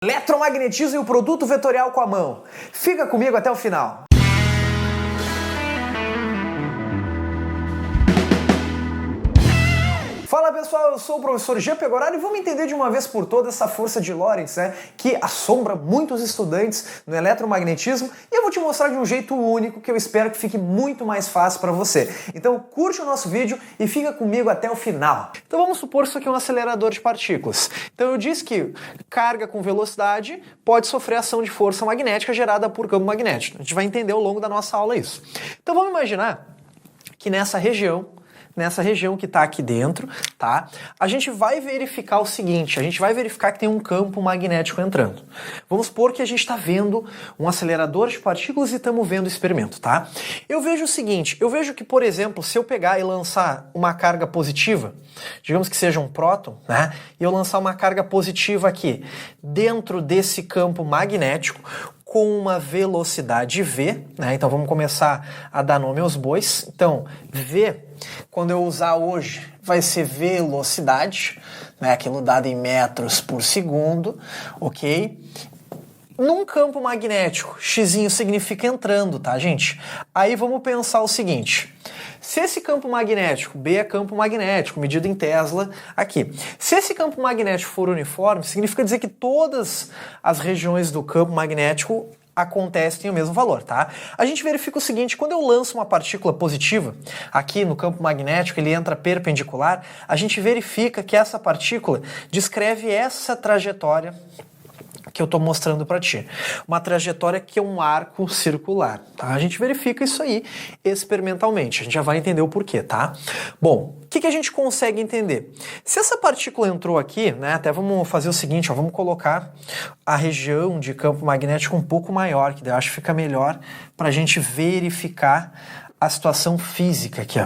Eletromagnetismo e o produto vetorial com a mão. Fica comigo até o final. Fala pessoal, eu sou o professor Jean Pegoraro e vamos entender de uma vez por todas essa força de Lorentz, que assombra muitos estudantes no eletromagnetismo, e eu vou te mostrar de um jeito único que eu espero que fique muito mais fácil para você. Então curte o nosso vídeo e fica comigo até o final. Então vamos supor isso aqui é um acelerador de partículas. Então eu disse que carga com velocidade pode sofrer ação de força magnética gerada por campo magnético. A gente vai entender ao longo da nossa aula isso. Então vamos imaginar que nessa região que está aqui dentro, tá? A gente vai verificar o seguinte, a gente vai verificar que tem um campo magnético entrando. Vamos supor que a gente está vendo um acelerador de partículas e estamos vendo o experimento, tá? Eu vejo o seguinte, eu vejo que, por exemplo, se eu pegar e lançar uma carga positiva, digamos que seja um próton, né? E eu lançar uma carga positiva aqui dentro desse campo magnético, com uma velocidade v, né? Então vamos começar a dar nome aos bois. Então, v, quando eu usar hoje, vai ser velocidade, né? Aquilo dado em metros por segundo, ok? Num campo magnético, x significa entrando, tá, gente? Aí vamos pensar o seguinte. Se esse campo magnético, B é campo magnético, medido em Tesla aqui. Se esse campo magnético for uniforme, significa dizer que todas as regiões do campo magnético acontecem o mesmo valor, tá? A gente verifica o seguinte, quando eu lanço uma partícula positiva, aqui no campo magnético, ele entra perpendicular, a gente verifica que essa partícula descreve essa trajetória que eu estou mostrando para ti. Uma trajetória que é um arco circular, tá? A gente verifica isso aí experimentalmente, a gente já vai entender o porquê, tá? Bom, o que a gente consegue entender? Se essa partícula entrou aqui, né, até vamos fazer o seguinte, ó, vamos colocar a região de campo magnético um pouco maior, que eu acho que fica melhor para a gente verificar a situação física aqui,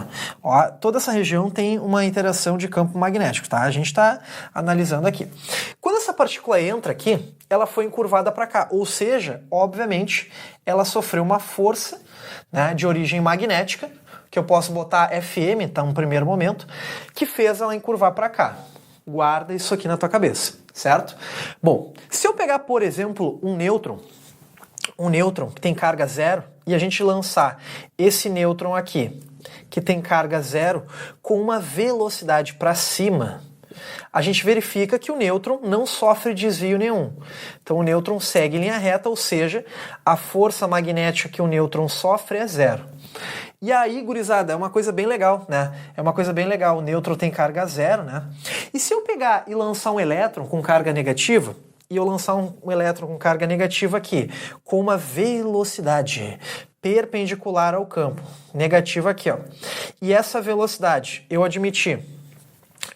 ó. Toda essa região tem uma interação de campo magnético, tá? A gente está analisando aqui. Quando essa partícula entra aqui, ela foi encurvada para cá, ou seja, obviamente, ela sofreu uma força, né, de origem magnética, que eu posso botar Fm, tá, no primeiro momento, que fez ela encurvar para cá. Guarda isso aqui na tua cabeça, certo? Bom, se eu pegar, por exemplo, um nêutron que tem carga zero, e a gente lançar esse nêutron aqui, que tem carga zero, com uma velocidade para cima, a gente verifica que o nêutron não sofre desvio nenhum. Então o nêutron segue em linha reta, ou seja, a força magnética que o nêutron sofre é zero. E aí, gurizada, é uma coisa bem legal, né? É uma coisa bem legal, o nêutron tem carga zero, né? E se eu pegar e lançar um elétron com carga negativa, e eu lançar um elétron com carga negativa aqui, com uma velocidade perpendicular ao campo, negativa aqui, ó. E essa velocidade, eu admiti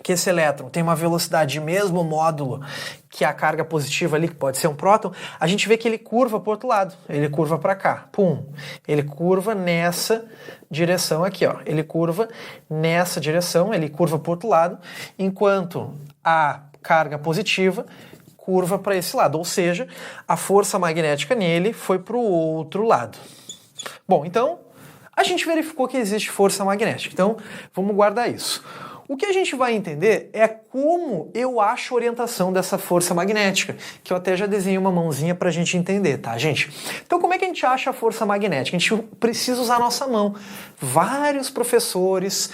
que esse elétron tem uma velocidade mesmo módulo que a carga positiva ali, que pode ser um próton, a gente vê que ele curva para o outro lado, ele curva para cá, pum, ele curva nessa direção aqui, ó, ele curva nessa direção, ele curva para o outro lado, enquanto a carga positiva curva para esse lado, ou seja, a força magnética nele foi para o outro lado. Bom, então, a gente verificou que existe força magnética, então vamos guardar isso. O que a gente vai entender é como eu acho a orientação dessa força magnética, que eu até já desenhei uma mãozinha para a gente entender, tá, gente? Então, como é que a gente acha a força magnética? A gente precisa usar a nossa mão. Vários professores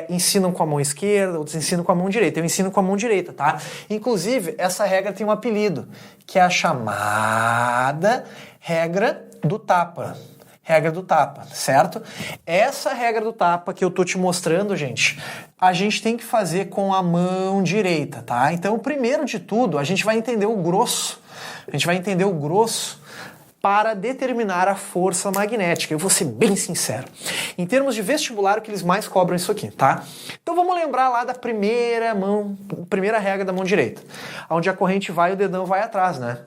ensinam com a mão esquerda, outros ensinam com a mão direita. Eu ensino com a mão direita, tá? Inclusive, essa regra tem um apelido, que é a chamada regra do tapa. Regra do tapa, certo? Essa regra do tapa que eu tô te mostrando, gente, a gente tem que fazer com a mão direita, tá? Então, primeiro de tudo, a gente vai entender o grosso. A gente vai entender o grosso para determinar a força magnética. Eu vou ser bem sincero. Em termos de vestibular, o que eles mais cobram é isso aqui, tá? Então vamos lembrar lá da primeira regra da mão direita, onde a corrente vai e o dedão vai atrás, né?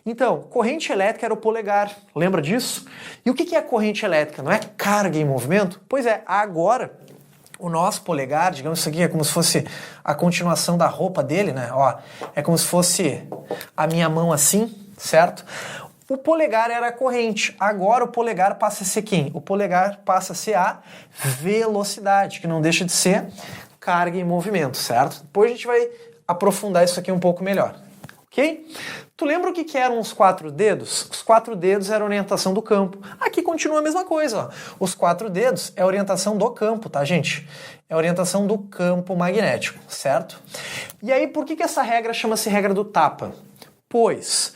Então, corrente elétrica era o polegar, lembra disso? E o que é corrente elétrica? Não é carga em movimento? Pois é, agora o nosso polegar, digamos isso aqui, é como se fosse a continuação da roupa dele, né? Ó, é como se fosse a minha mão assim, certo? O polegar era a corrente, agora o polegar passa a ser quem? O polegar passa a ser a velocidade, que não deixa de ser carga em movimento, certo? Depois a gente vai aprofundar isso aqui um pouco melhor. ok? Tu lembra o que eram os 4 dedos? Os 4 dedos era a orientação do campo. Aqui continua a mesma coisa, ó. Os 4 dedos é a orientação do campo, tá, gente? É a orientação do campo magnético, certo? E aí, por que essa regra chama-se regra do tapa? Pois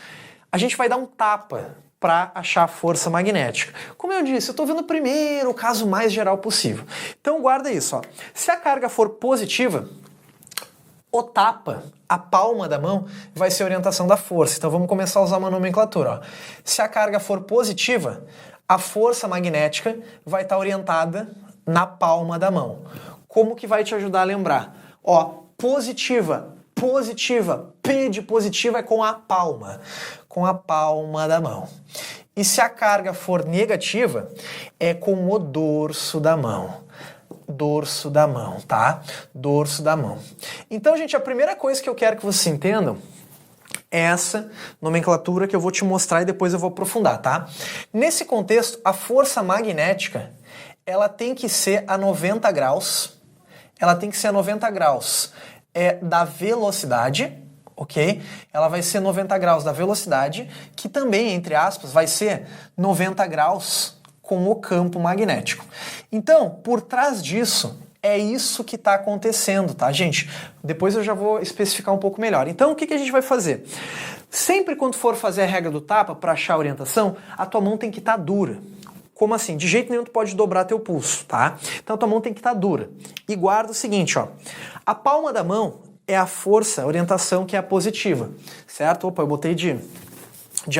a gente vai dar um tapa para achar a força magnética. Como eu disse, eu estou vendo primeiro o caso mais geral possível. Então guarda isso, ó. Se a carga for positiva, o tapa, a palma da mão, vai ser a orientação da força. Então vamos começar a usar uma nomenclatura, ó. Se a carga for positiva, a força magnética vai estar orientada na palma da mão. Como que vai te ajudar a lembrar? Ó, positiva, positiva, P de positiva é com a palma da mão. E se a carga for negativa, é com o dorso da mão. Dorso da mão, tá? Dorso da mão. Então, gente, a primeira coisa que eu quero que vocês entendam é essa nomenclatura que eu vou te mostrar e depois eu vou aprofundar, tá? Nesse contexto, a força magnética, ela tem que ser a 90 graus. Ela tem que ser a 90 graus da velocidade, ok? Ela vai ser 90 graus da velocidade, que também, entre aspas, vai ser 90 graus com o campo magnético. Então, por trás disso, é isso que está acontecendo, tá, gente? Depois eu já vou especificar um pouco melhor. Então, o que a gente vai fazer? Sempre quando for fazer a regra do tapa, para achar a orientação, a tua mão tem que estar dura. Como assim? De jeito nenhum tu pode dobrar teu pulso, tá? Então, a tua mão tem que estar dura. E guarda o seguinte, ó. A palma da mão é a força, a orientação que é a positiva, certo? Opa, eu botei de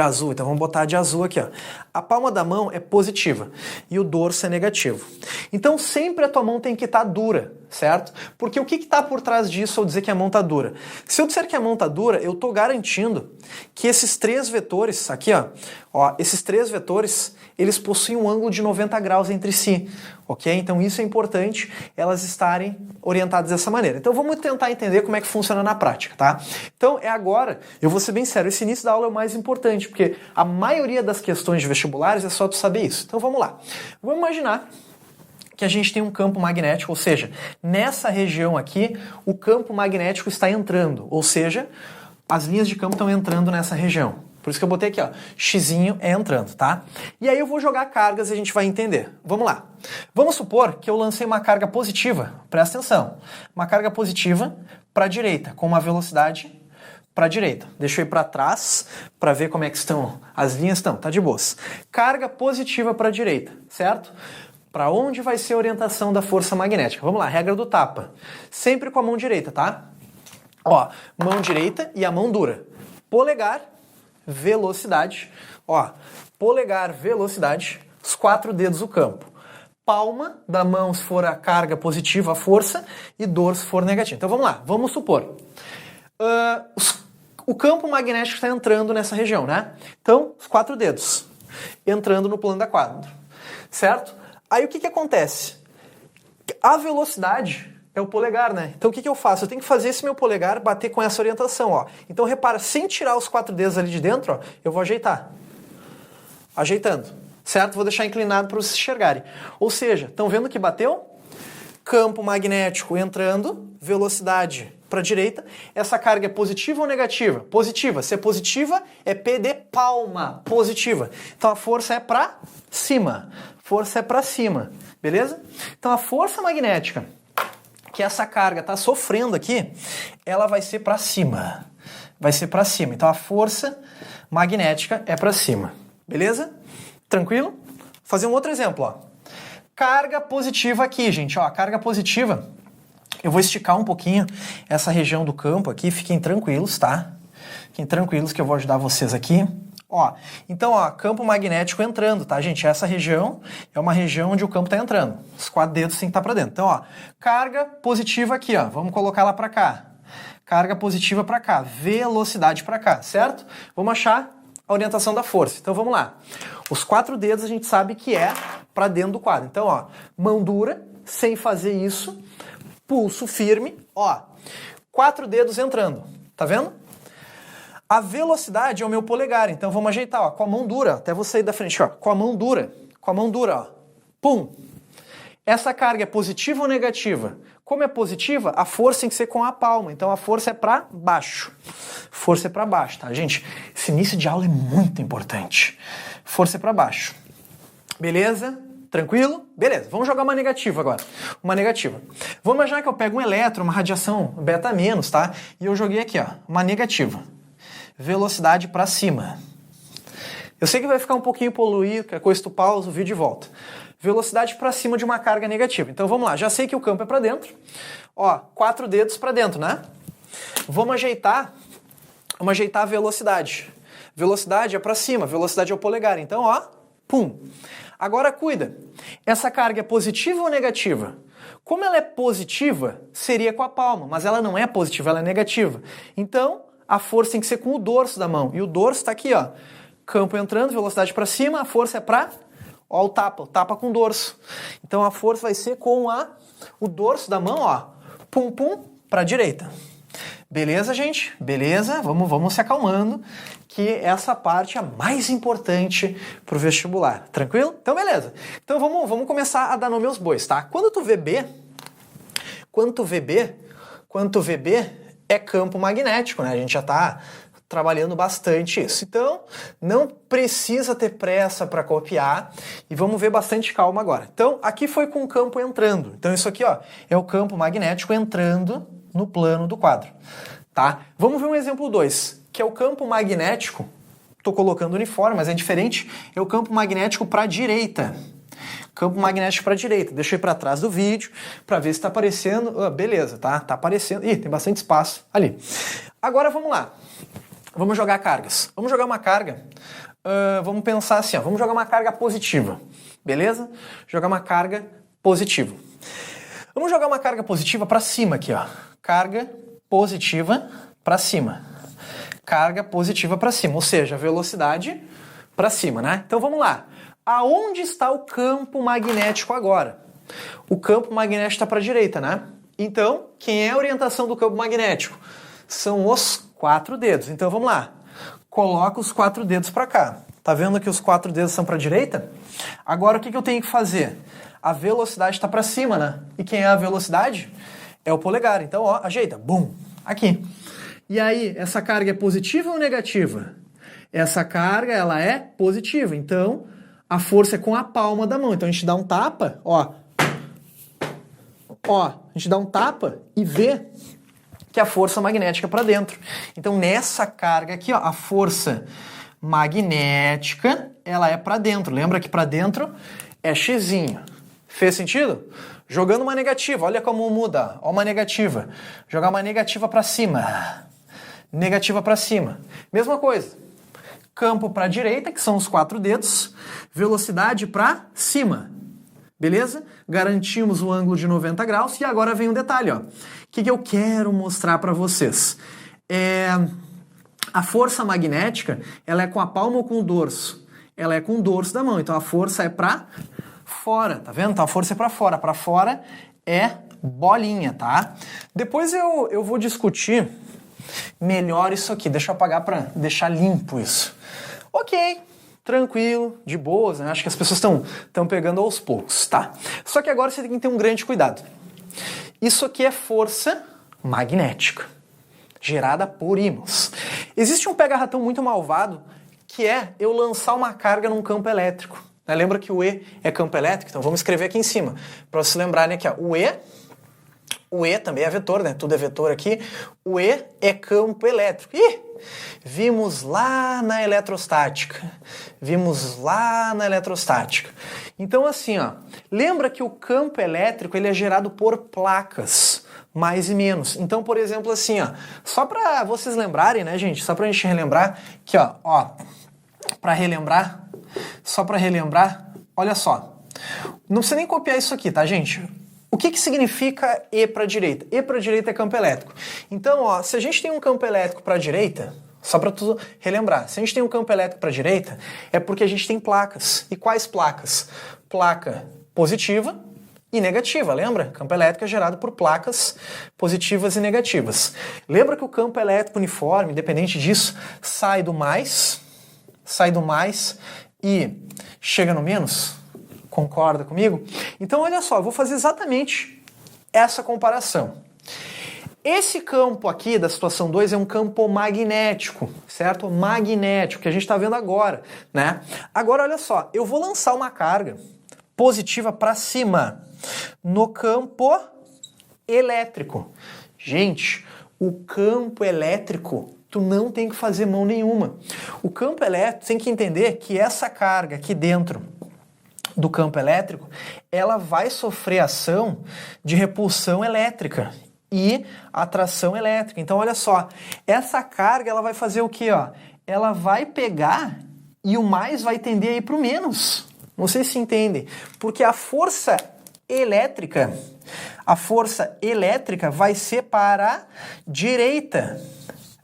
azul, então vamos botar de azul aqui, ó. A palma da mão é positiva e o dorso é negativo. Então sempre a tua mão tem que estar dura, certo? Porque o que está por trás disso ao dizer que a mão está dura? Se eu disser que a mão está dura, eu estou garantindo que esses 3 vetores, aqui ó, esses 3 vetores, eles possuem um ângulo de 90 graus entre si, ok? Então isso é importante, elas estarem orientadas dessa maneira. Então vamos tentar entender como é que funciona na prática, tá? Então é agora, eu vou ser bem sério, esse início da aula é o mais importante, porque a maioria das questões de vestibulares é só tu saber isso. Então vamos lá. Vamos imaginar que a gente tem um campo magnético, ou seja, nessa região aqui, o campo magnético está entrando, ou seja, as linhas de campo estão entrando nessa região. Por isso que eu botei aqui, ó, xzinho é entrando, tá? E aí eu vou jogar cargas e a gente vai entender. Vamos lá. Vamos supor que eu lancei uma carga positiva, presta atenção, uma carga positiva para a direita, com uma velocidade para a direita. Deixa eu ir para trás para ver como é que estão as linhas. Tá de boas. Carga positiva para a direita, certo? Para onde vai ser a orientação da força magnética? Vamos lá, regra do tapa. Sempre com a mão direita, tá? Ó, mão direita e a mão dura. Polegar, velocidade. Ó, polegar, velocidade, os 4 dedos o campo. Palma da mão se for a carga positiva, a força, e dorso se for negativo. Então vamos lá, vamos supor. O campo magnético está entrando nessa região, né? Então, os 4 dedos entrando no plano da quadra, certo? Aí o que acontece? A velocidade é o polegar, né? Então o que eu faço? Eu tenho que fazer esse meu polegar bater com essa orientação, ó. Então repara, sem tirar os 4 dedos ali de dentro, ó, eu vou ajeitar. Ajeitando, certo? Vou deixar inclinado para vocês enxergarem. Ou seja, estão vendo que bateu? Campo magnético entrando, velocidade para a direita. Essa carga é positiva ou negativa? Positiva. Se é positiva, é P de palma, positiva. Então a força é para cima. Força é para cima, beleza? Então a força magnética que essa carga está sofrendo aqui, ela vai ser para cima. Vai ser para cima. Então a força magnética é para cima, beleza? Tranquilo? Vou fazer um outro exemplo, ó. Carga positiva aqui, gente, ó, carga positiva. Eu vou esticar um pouquinho essa região do campo aqui, fiquem tranquilos, tá? Fiquem tranquilos que eu vou ajudar vocês aqui. Ó, então, ó, campo magnético entrando, tá, gente? Essa região é uma região onde o campo tá entrando. Os 4 dedos têm que estar para dentro. Então, ó, carga positiva aqui, ó. Vamos colocar ela para cá. Carga positiva para cá, velocidade para cá, certo? Vamos achar a orientação da força. Então, vamos lá. Os 4 dedos a gente sabe que é para dentro do quadro. Então, ó, mão dura, sem fazer isso, pulso firme, ó, 4 dedos entrando, tá vendo? A velocidade é o meu polegar, então vamos ajeitar, ó, com a mão dura, até vou sair da frente, ó, com a mão dura, ó, pum. Essa carga é positiva ou negativa? Como é positiva, a força tem que ser com a palma. Então a força é para baixo. Força é para baixo, tá, gente? Esse início de aula é muito importante. Força é para baixo. Beleza? Tranquilo? Beleza. Vamos jogar uma negativa agora. Uma negativa. Vamos imaginar que eu pego um elétron, uma radiação beta menos, tá? E eu joguei aqui, ó, uma negativa. Velocidade para cima. Eu sei que vai ficar um pouquinho poluído, que é coisa tu pausa o vídeo e volta. Velocidade para cima de uma carga negativa. Então vamos lá, já sei que o campo é para dentro. Ó, 4 dedos para dentro, né? Vamos ajeitar a velocidade. Velocidade é para cima, velocidade é o polegar. Então, ó, pum. Agora cuida. Essa carga é positiva ou negativa? Como ela é positiva, seria com a palma, mas ela não é positiva, ela é negativa. Então, a força tem que ser com o dorso da mão. E o dorso está aqui, ó. Campo entrando, velocidade para cima, a força é para... Ó, o tapa com o dorso. Então a força vai ser com o dorso da mão, ó. Pum, pum, para a direita. Beleza, gente? Beleza? Vamos se acalmando, que essa parte é a mais importante para o vestibular. Tranquilo? Então, beleza. Então vamos começar a dar nome aos bois, tá? Quando tu vê B é campo magnético, né? A gente já tá trabalhando bastante isso. Então, não precisa ter pressa para copiar e vamos ver bastante calma agora. Então, aqui foi com o campo entrando. Então, isso aqui, ó, é o campo magnético entrando no plano do quadro, tá? Vamos ver um exemplo 2, que é o campo magnético. Estou colocando uniforme, mas é diferente. É o campo magnético para a direita. Campo magnético para a direita. Deixa eu ir para trás do vídeo para ver se está aparecendo. Ah, beleza, tá? Tá aparecendo. Ih, tem bastante espaço ali. Agora vamos lá. Vamos jogar cargas. Vamos jogar uma carga. Vamos pensar assim, ó. Vamos jogar uma carga positiva. Beleza? Jogar uma carga positiva. Vamos jogar uma carga positiva para cima aqui, ó. Carga positiva para cima. Carga positiva para cima, ou seja, velocidade para cima, né? Então vamos lá. Aonde está o campo magnético agora? O campo magnético está para a direita, né? Então, quem é a orientação do campo magnético? São os 4 dedos. Então vamos lá. Coloca os 4 dedos para cá. Tá vendo que os 4 dedos são para a direita? Agora o que eu tenho que fazer? A velocidade está para cima, né? E quem é a velocidade? É o polegar. Então, ó, ajeita. Bum! Aqui. E aí, essa carga é positiva ou negativa? Essa carga, ela é positiva. Então, a força é com a palma da mão. Então, a gente dá um tapa, ó. Ó, a gente dá um tapa e vê que a força magnética é para dentro. Então, nessa carga aqui, ó, a força magnética, ela é para dentro. Lembra que para dentro é xzinho. Fez sentido? Jogando uma negativa, olha como muda. Ó, uma negativa. Jogar uma negativa para cima. Negativa para cima. Mesma coisa. Campo para a direita, que são os 4 dedos. Velocidade para cima. Beleza? Garantimos o ângulo de 90 graus. E agora vem um detalhe, ó. O que eu quero mostrar para vocês? A força magnética, ela é com a palma ou com o dorso? Ela é com o dorso da mão. Então a força é para fora, tá vendo? Então a força é para fora. Para fora é bolinha, tá? Depois eu vou discutir melhor isso aqui. Deixa eu apagar para deixar limpo isso. Ok, tranquilo, de boas, né? Acho que as pessoas estão pegando aos poucos, tá? Só que agora você tem que ter um grande cuidado. Isso aqui é força magnética, gerada por ímãs. Existe um pega-ratão muito malvado, que é eu lançar uma carga num campo elétrico. Lembra que o E é campo elétrico? Então vamos escrever aqui em cima, para vocês lembrarem aqui, ó, o E também é vetor, né? Tudo é vetor aqui. O E é campo elétrico. Ih, vimos lá na eletrostática. Então assim, ó, lembra que o campo elétrico ele é gerado por placas, mais e menos. Então, por exemplo, assim, ó, só para vocês lembrarem, né, gente? Só pra gente relembrar que, ó, só para relembrar, olha só. Não precisa nem copiar isso aqui, tá, gente? O que significa E para a direita? E para a direita é campo elétrico. Então, ó, se a gente tem um campo elétrico para a direita, só para tu relembrar, se a gente tem um campo elétrico para a direita, é porque a gente tem placas. E quais placas? Placa positiva e negativa, lembra? Campo elétrico é gerado por placas positivas e negativas. Lembra que o campo elétrico uniforme, independente disso, sai do mais e chega no menos? Concorda comigo? Então, olha só, eu vou fazer exatamente essa comparação. Esse campo aqui da situação 2 é um campo magnético, certo? Magnético, que a gente está vendo agora, né? Agora, olha só, eu vou lançar uma carga positiva para cima no campo elétrico. Gente, o campo elétrico, tu não tem que fazer mão nenhuma. O campo elétrico, tem que entender que essa carga aqui dentro do campo elétrico, ela vai sofrer ação de repulsão elétrica e atração elétrica. Então, olha só, essa carga ela vai fazer o quê? Ó? Ela vai pegar e o mais vai tender a ir para o menos. Não sei se entendem. Porque a força elétrica vai ser para a direita.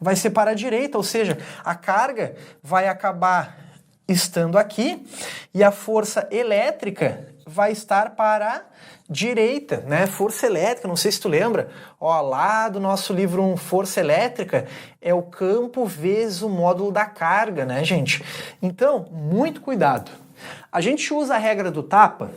Vai ser para a direita, ou seja, a carga vai acabar estando aqui e a força elétrica vai estar para a direita, né? Força elétrica, não sei se tu lembra, ó, lá do nosso livro 1, Força Elétrica, é o campo vezes o módulo da carga, né, gente? Então, muito cuidado. A gente usa a regra do tapa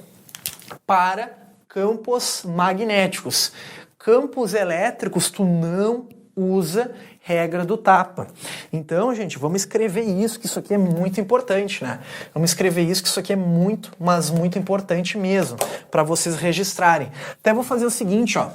para campos magnéticos. Campos elétricos, tu não usa regra do tapa. Então, gente, vamos escrever isso, que isso aqui é muito importante, né? Vamos escrever isso, que isso aqui é muito, mas muito importante mesmo, para vocês registrarem. Até vou fazer o seguinte, ó.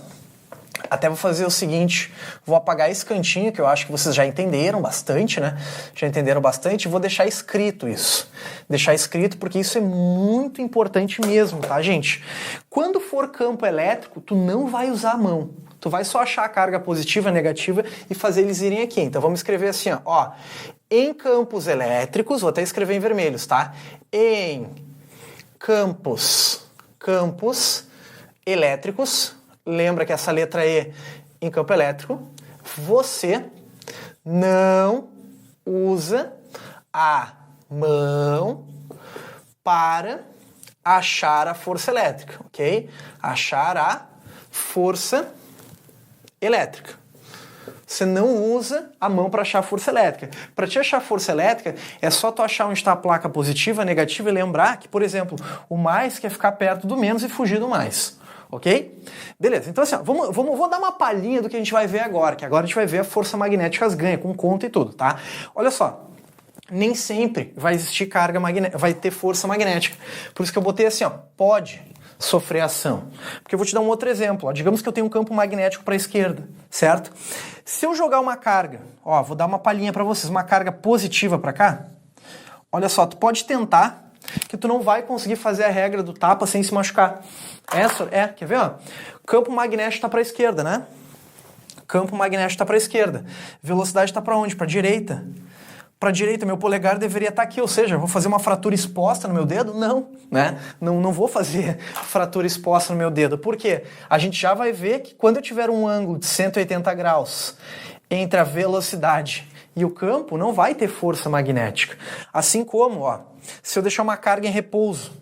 Vou apagar esse cantinho, que eu acho que vocês já entenderam bastante, né? Já entenderam bastante, e vou deixar escrito isso. Deixar escrito porque isso é muito importante mesmo, tá, gente? Quando for campo elétrico, tu não vai usar a mão. Tu vai só achar a carga positiva, negativa e fazer eles irem aqui. Então vamos escrever assim, ó. Em campos elétricos, vou até escrever em vermelhos, tá? Em campos elétricos, lembra que essa letra E em campo elétrico, você não usa a mão para achar a força elétrica, ok? Achar a força elétrica. Você não usa a mão para achar a força elétrica. Para te achar a força elétrica, é só tu achar onde está a placa positiva, negativa e lembrar que, por exemplo, o mais quer ficar perto do menos e fugir do mais. Ok? Beleza, então assim, ó, vou dar uma palhinha do que a gente vai ver agora, que agora a gente vai ver a força magnética as ganha, com conta e tudo, tá? Olha só, nem sempre vai existir carga magnética, vai ter força magnética. Por isso que eu botei assim, ó, pode sofrer ação. Porque eu vou te dar um outro exemplo, ó. Digamos que eu tenho um campo magnético para a esquerda, certo? Se eu jogar uma carga, ó, vou dar uma palhinha para vocês, uma carga positiva para cá, olha só, tu pode tentar, que tu não vai conseguir fazer a regra do tapa sem se machucar. Quer ver, ó? Campo magnético está para a esquerda, né? Campo magnético está para a esquerda. Velocidade está para onde? Para a direita. Para a direita, meu polegar deveria estar aqui, ou seja, eu vou fazer uma fratura exposta no meu dedo? Não, né? Não vou fazer fratura exposta no meu dedo. Por quê? A gente já vai ver que quando eu tiver um ângulo de 180 graus entre a velocidade e o campo, não vai ter força magnética. Assim como, ó, se eu deixar uma carga em repouso,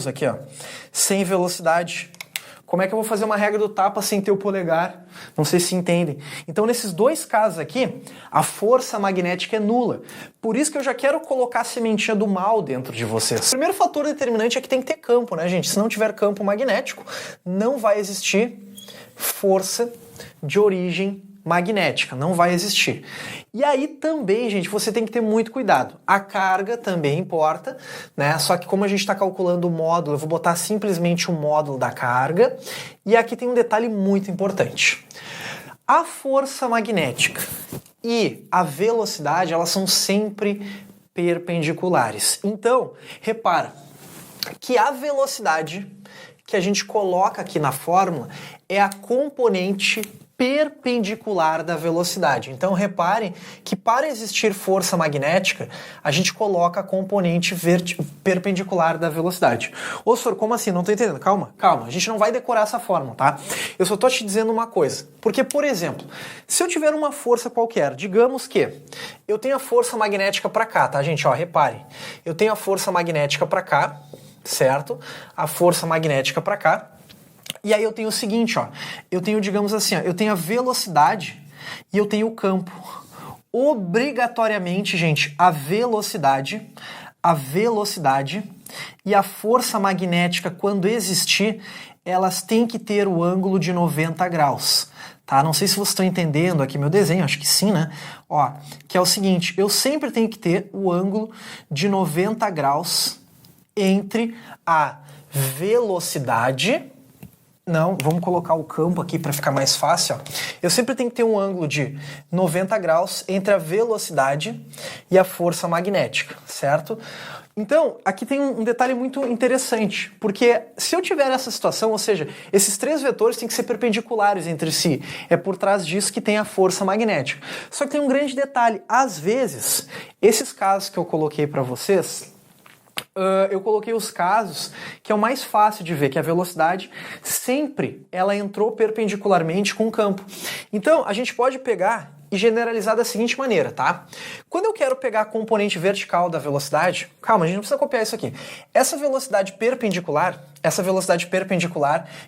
aqui, ó, sem velocidade, como é que eu vou fazer uma regra do tapa sem ter o polegar? Não sei se entendem. Então, nesses dois casos aqui, a força magnética é nula. Por isso que eu já quero colocar a sementinha do mal dentro de vocês. O primeiro fator determinante é que tem que ter campo, né, gente? Se não tiver campo magnético, não vai existir força de origem magnética, não vai existir. E aí também, gente, você tem que ter muito cuidado. A carga também importa, né? Só que como a gente está calculando o módulo, eu vou botar simplesmente o módulo da carga. E aqui tem um detalhe muito importante. A força magnética e a velocidade, elas são sempre perpendiculares. Então, repara que a velocidade que a gente coloca aqui na fórmula é a componente perpendicular da velocidade. Então reparem que para existir força magnética, a gente coloca a componente perpendicular da velocidade. Ô, senhor, como assim? Não tô entendendo. Calma. A gente não vai decorar essa fórmula, tá? Eu só tô te dizendo uma coisa. Porque, por exemplo, se eu tiver uma força qualquer, digamos que eu tenho a força magnética para cá, tá, gente? Ó, reparem. Eu tenho a força magnética para cá, certo? A força magnética para cá. E aí eu tenho o seguinte, ó, eu tenho, digamos assim, ó, eu tenho a velocidade e eu tenho o campo. Obrigatoriamente, gente, a velocidade a velocidade e a força magnética, quando existir, elas têm que ter o ângulo de 90 graus. Tá? Não sei se vocês estão entendendo aqui meu desenho, acho que sim, né? Ó, que é o seguinte, eu sempre tenho que ter o ângulo de 90 graus entre a velocidade. Não, vamos colocar o campo aqui para ficar mais fácil. Ó. Eu sempre tenho que ter um ângulo de 90 graus entre a velocidade e a força magnética, certo? Então, aqui tem um detalhe muito interessante, porque se eu tiver essa situação, ou seja, esses três vetores têm que ser perpendiculares entre si, é por trás disso que tem a força magnética. Só que tem um grande detalhe, às vezes, esses casos que eu coloquei para vocês, eu coloquei os casos que é o mais fácil de ver, que a velocidade sempre ela entrou perpendicularmente com o campo. Então, a gente pode pegar e generalizar da seguinte maneira, tá? Quando eu quero pegar a componente vertical da velocidade, calma, a gente não precisa copiar isso aqui. Essa velocidade perpendicular,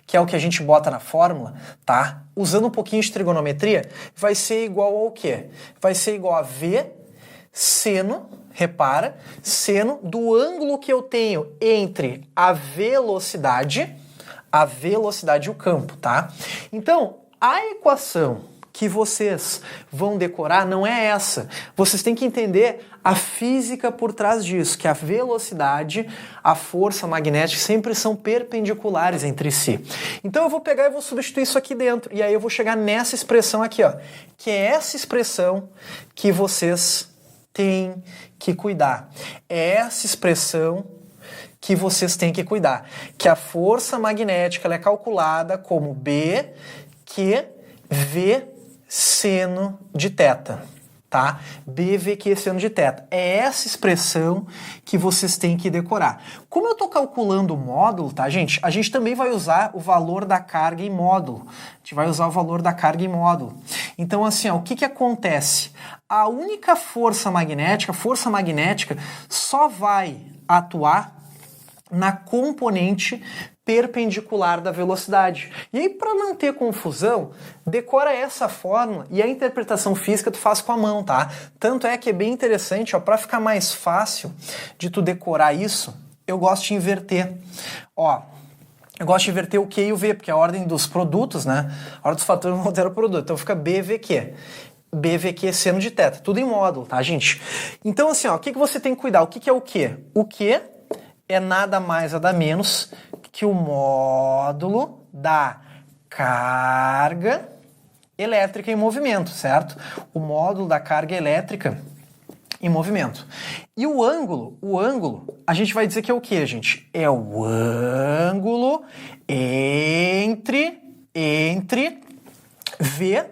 que é o que a gente bota na fórmula, tá? Usando um pouquinho de trigonometria, vai ser igual ao quê? Vai ser igual a V seno, repara, seno do ângulo que eu tenho entre a velocidade e o campo, tá? Então, a equação que vocês vão decorar não é essa. Vocês têm que entender a física por trás disso, que a velocidade, a força magnética sempre são perpendiculares entre si. Então eu vou pegar e vou substituir isso aqui dentro, e aí eu vou chegar nessa expressão aqui, ó, que é essa expressão que vocês têm que cuidar. É essa expressão que vocês têm que cuidar, que a força magnética ela é calculada como B que V seno de θ, tá? BVQ seno de θ. É essa expressão que vocês têm que decorar. Como eu estou calculando o módulo, tá, gente? A gente também vai usar o valor da carga em módulo. A gente vai usar o valor da carga em módulo. Então, assim, ó, o que acontece? A única força magnética só vai atuar na componente perpendicular da velocidade. E aí, para não ter confusão, decora essa fórmula e a interpretação física tu faz com a mão, tá? Tanto é que é bem interessante, ó, para ficar mais fácil de tu decorar isso, eu gosto de inverter. Ó, eu gosto de inverter o Q e o V, porque é a ordem dos produtos, né? A ordem dos fatores não altera o produto. Então fica BVQ. BVQ seno de θ. Tudo em módulo, tá, gente? Então, assim, ó, o que você tem que cuidar? O que é o Q? O Q é nada mais, nada menos que o módulo da carga elétrica em movimento, certo? O módulo da carga elétrica em movimento. E o ângulo, a gente vai dizer que é o quê, gente? É o ângulo entre V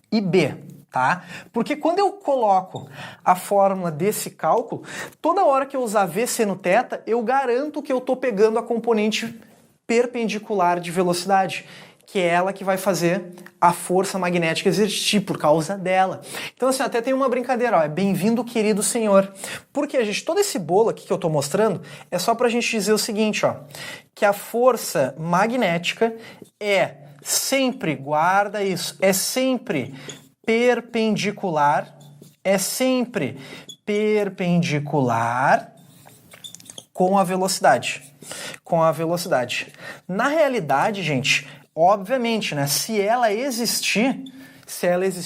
e B. Tá? Porque quando eu coloco a fórmula desse cálculo, toda hora que eu usar V seno θ, eu garanto que eu estou pegando a componente perpendicular de velocidade, que é ela que vai fazer a força magnética existir por causa dela. Então, assim, até tem uma brincadeira, ó, é bem-vindo, querido senhor. Porque, gente, todo esse bolo aqui que eu estou mostrando é só para a gente dizer o seguinte, ó, que a força magnética é sempre, guarda isso, é sempre perpendicular com a velocidade. Na realidade, gente, obviamente, né, se ela existir,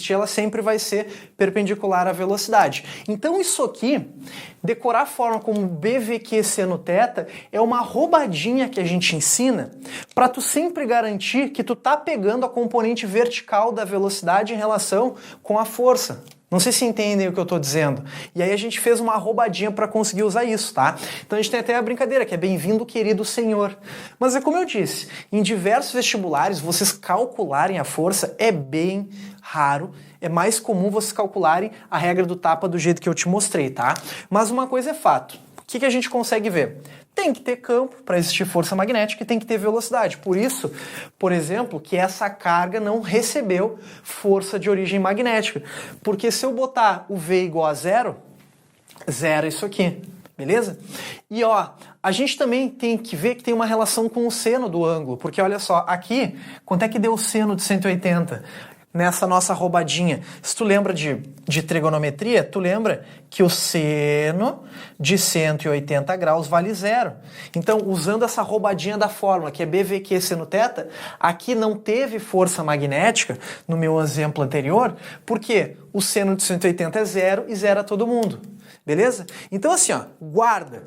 ela sempre vai ser perpendicular à velocidade. Então isso aqui, decorar a forma como BVQ seno θ, é uma roubadinha que a gente ensina para tu sempre garantir que tu tá pegando a componente vertical da velocidade em relação com a força. Não sei se entendem o que eu estou dizendo. E aí a gente fez uma roubadinha para conseguir usar isso, tá? Então a gente tem até a brincadeira, que é bem-vindo, querido senhor. Mas é como eu disse, em diversos vestibulares, vocês calcularem a força é bem raro. É mais comum vocês calcularem a regra do tapa do jeito que eu te mostrei, tá? Mas uma coisa é fato. O que a gente consegue ver? Tem que ter campo para existir força magnética e tem que ter velocidade. Por isso, por exemplo, que essa carga não recebeu força de origem magnética. Porque se eu botar o V igual a zero é isso aqui, beleza? E ó, a gente também tem que ver que tem uma relação com o seno do ângulo. Porque olha só, aqui, quanto é que deu o seno de 180? nessa nossa roubadinha. Se tu lembra de trigonometria, tu lembra que o seno de 180 graus vale zero. Então, usando essa roubadinha da fórmula, que é BVQ seno θ, aqui não teve força magnética, no meu exemplo anterior, porque o seno de 180 é zero e zero a todo mundo. Beleza? Então, assim, ó, guarda.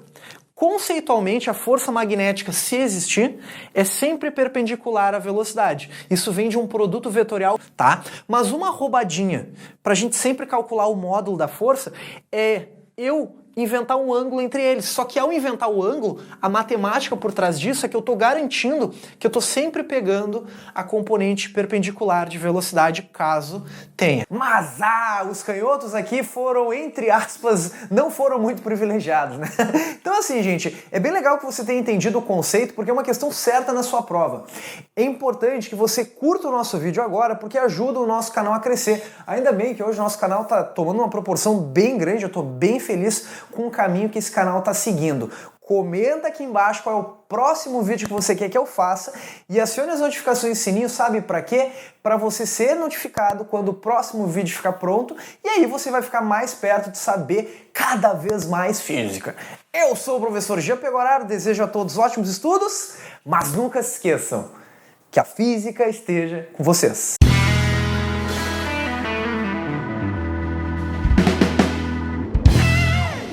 Conceitualmente, a força magnética, se existir, é sempre perpendicular à velocidade. Isso vem de um produto vetorial, tá? Mas uma roubadinha, para a gente sempre calcular o módulo da força, é eu inventar um ângulo entre eles. Só que ao inventar o ângulo, a matemática por trás disso é que eu estou garantindo que eu estou sempre pegando a componente perpendicular de velocidade, caso tenha. Mas, os canhotos aqui foram, entre aspas, não foram muito privilegiados, né? Então, assim, gente, é bem legal que você tenha entendido o conceito, porque é uma questão certa na sua prova. É importante que você curta o nosso vídeo agora, porque ajuda o nosso canal a crescer. Ainda bem que hoje o nosso canal está tomando uma proporção bem grande, eu estou bem feliz com o caminho que esse canal está seguindo. Comenta aqui embaixo qual é o próximo vídeo que você quer que eu faça e acione as notificações e sininho, sabe para quê? Para você ser notificado quando o próximo vídeo ficar pronto e aí você vai ficar mais perto de saber cada vez mais física. Eu sou o professor Jean Pegoraro, desejo a todos ótimos estudos, mas nunca se esqueçam que a física esteja com vocês.